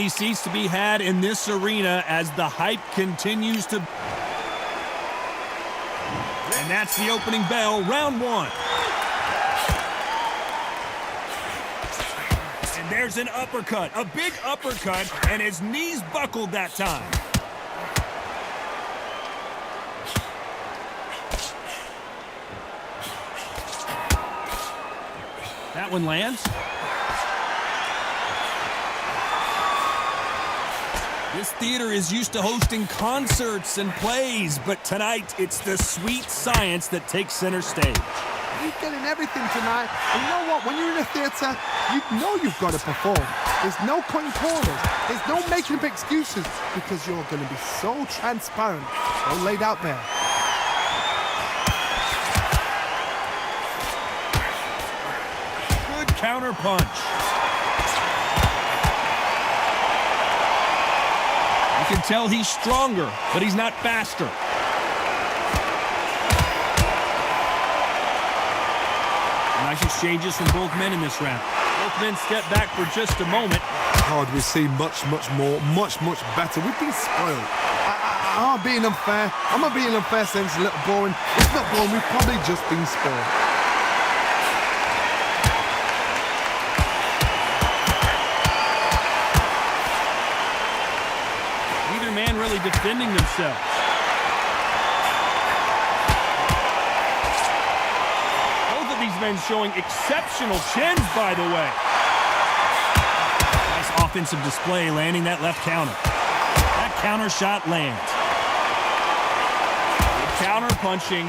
Empty seats to be had in this arena as the hype continues to... And that's the opening bell, round one. And there's an uppercut, a big uppercut, and his knees buckled that time. That one lands. This theater is used to hosting concerts and plays, but tonight it's the sweet science that takes center stage. You're getting everything tonight. And you know what? When you're in a theater, you know you've got to perform. There's no cutting corners. There's no making up excuses because you're going to be so transparent, so laid out there. Good counter punch. You can tell he's stronger, but he's not faster. Nice exchanges from both men in this round. Both men step back for just a moment. God, we see much more, much better. We've been spoiled. I'm not being unfair. I'm not being unfair saying it's a little boring. It's not boring. We've probably just been spoiled. Neither man really defending themselves. Men showing exceptional chins, by the way. Nice offensive display, landing that left counter. That counter shot lands. Good counter punching.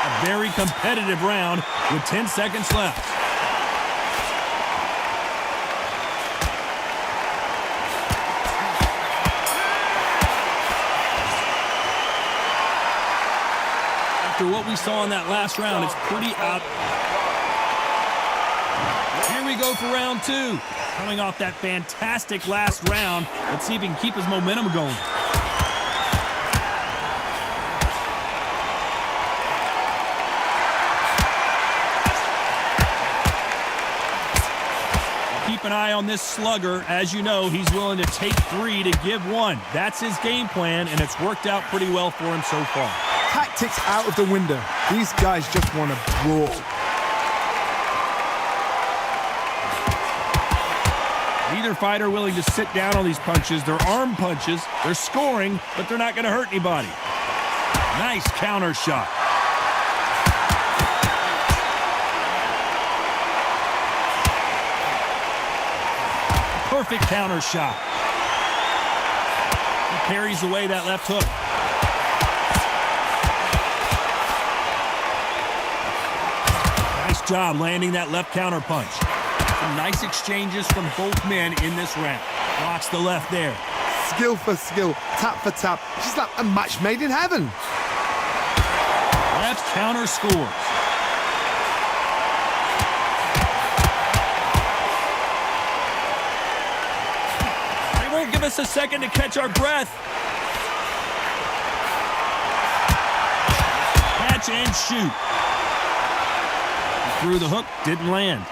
A very competitive round with 10 seconds left. After what we saw in that last round, it's pretty out. Here we go for round two. Coming off that fantastic last round, let's see if he can keep his momentum going. Keep an eye on this slugger. As you know, he's willing to take three to give one. That's his game plan, and it's worked out pretty well for him so far. Tactics out of the window. These guys just want to brawl. Neither fighter willing to sit down on these punches. They're arm punches. They're scoring, but they're not going to hurt anybody. Nice counter shot. Perfect counter shot. He parries away that left hook. Job landing that left counter punch. Some nice exchanges from both men in this round. Blocks the left there. Skill for skill, tap for tap. Just like a match made in heaven. Left counter scores. They won't give us a second to catch our breath. Catch and shoot. Through the hook, didn't land.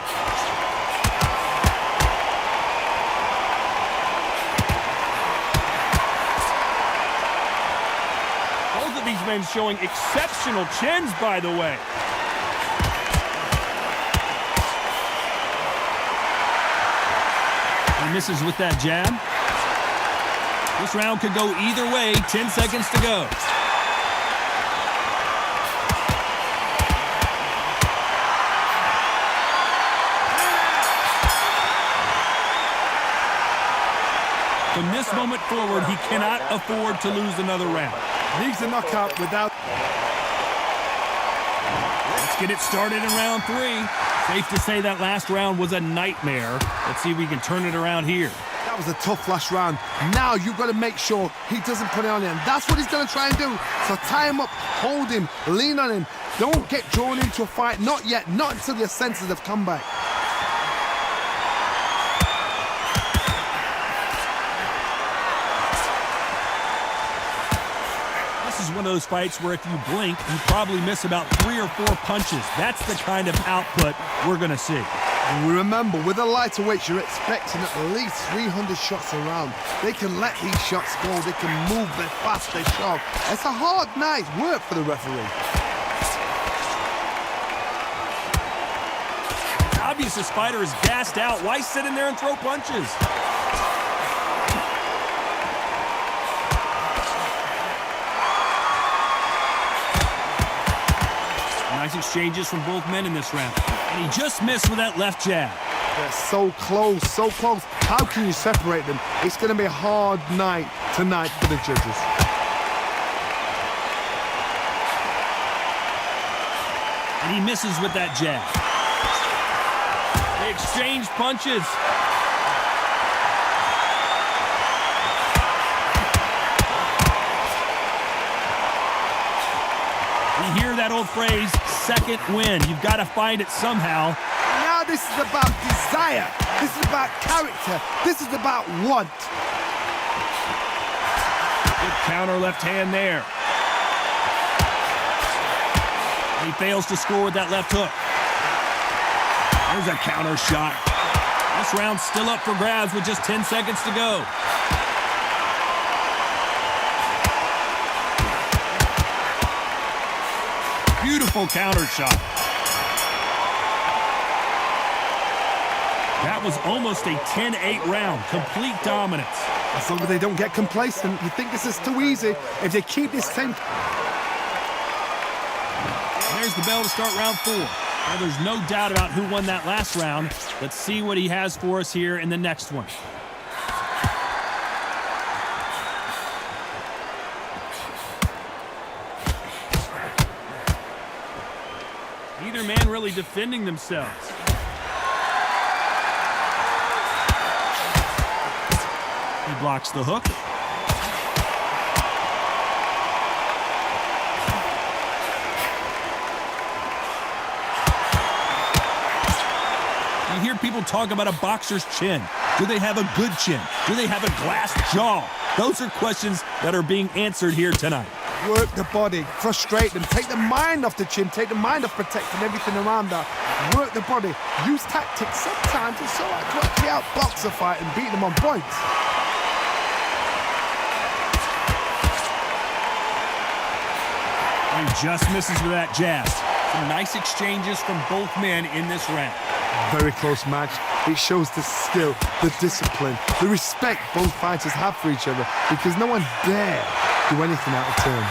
Both of these men showing exceptional chins, by the way. He misses with that jab. This round could go either way. 10 seconds to go. From this moment forward, he cannot afford to lose another round. Needs a knockout without... Let's get it started in round three. Safe to say that last round was a nightmare. Let's see if we can turn it around here. That was a tough last round. Now you've got to make sure he doesn't put it on him. That's what he's going to try and do. So tie him up, hold him, lean on him. Don't get drawn into a fight. Not yet. Not until your senses have come back. This is one of those fights where if you blink, you probably miss about 3 or 4 punches. That's the kind of output we're going to see. Remember, with the lighterweights, you're expecting at least 300 shots around. They can let these shots go. They can move, they're fast, they're sharp. It's a hard night's work for the referee. It's obvious this fighter is gassed out. Why sit in there and throw punches? Nice exchanges from both men in this round. And he just missed with that left jab. They're so close, so close. How can you separate them? It's going to be a hard night tonight for the judges. And he misses with that jab. They exchange punches. You hear that old phrase, second win. You've got to find it somehow. Now this is about desire. This is about character. This is about want. Good counter left hand there. He fails to score with that left hook. There's a counter shot. This round's still up for grabs with just 10 seconds to go. Beautiful counter shot. That was almost a 10-8 round. Complete dominance. As long as they don't get complacent, you think this is too easy. If they keep this same... There's the bell to start round 4. Well, there's no doubt about who won that last round. Let's see what he has for us here in the next one. Neither man really defending themselves. He blocks the hook. You hear people talk about a boxer's chin. Do they have a good chin? Do they have a glass jaw? Those are questions that are being answered here tonight. Work the body, frustrate them, take the mind off the chin, take the mind off protecting everything around that. Work the body, use tactics. Sometimes it's so hard to actually outbox a fight and beat them on points. He just misses with that jab. Some nice exchanges from both men in this round. Very close match. It shows the skill, the discipline, the respect both fighters have for each other because no one dare do anything out of turn.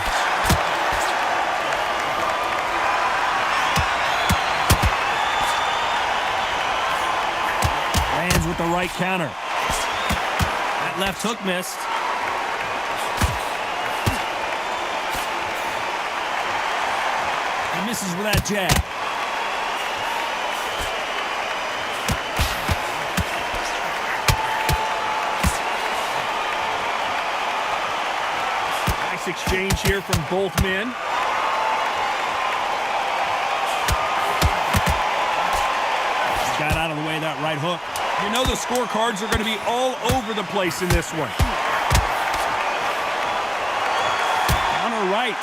Lands with the right counter. That left hook missed. He misses with that jab. Exchange here from both men. Just got out of the way of that right hook. You know the scorecards are going to be all over the place in this one. Counter right.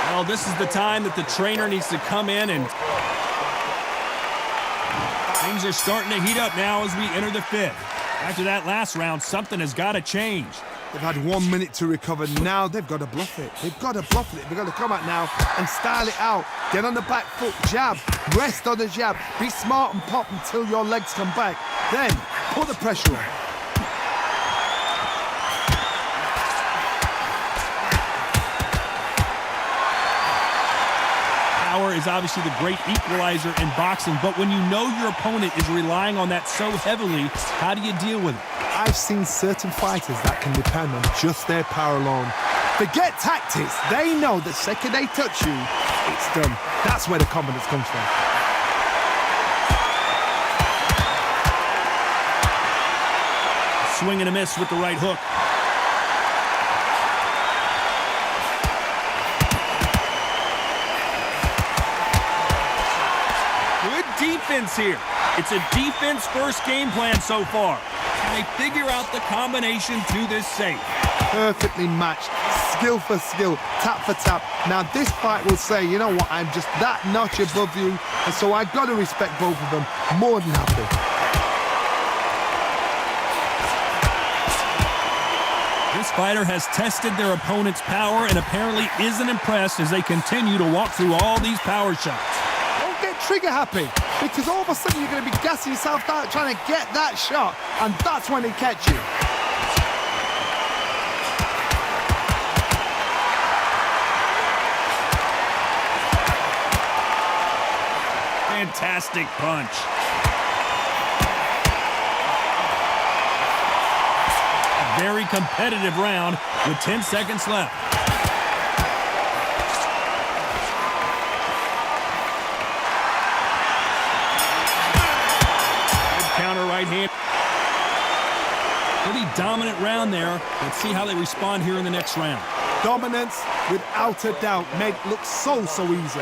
Well, this is the time that the trainer needs to come in and things are starting to heat up now as we enter the 5th. After that last round, something has got to change. They've had 1 minute to recover. Now they've got to bluff it. They've got to bluff it. They've got to come out now and style it out. Get on the back foot, jab, rest on the jab. Be smart and pop until your legs come back. Then put the pressure on. Power is obviously the great equalizer in boxing, but when you know your opponent is relying on that so heavily, how do you deal with it? I've seen certain fighters that can depend on just their power alone. Forget tactics. They know the second they touch you, it's done. That's where the confidence comes from. Swing and a miss with the right hook. Defense here. It's a defense-first game plan so far. Can they figure out the combination to this safe? Perfectly matched. skill for skill, tap for tap. Now this fight will say, you know what, I'm just that notch above you, and so I've got to respect both of them. More than happy. This fighter has tested their opponent's power and apparently isn't impressed as they continue to walk through all these power shots. Don't get trigger happy, because all of a sudden you're going to be gassing yourself out trying to get that shot, and that's when it catch you. Fantastic punch. Very competitive round with 10 seconds left. Good counter right hand. Pretty dominant round there. Let's see how they respond here in the next round. Dominance, without a doubt, made it look so easy.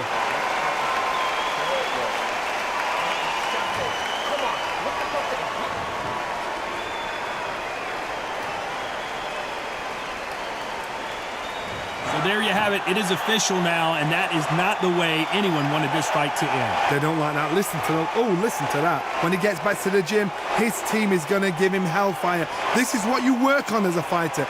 There you have it. It is official now, and that is not the way anyone wanted this fight to end. They don't like that. Listen to them. Oh, listen to that. When he gets back to the gym, his team is going to give him hellfire. This is what you work on as a fighter.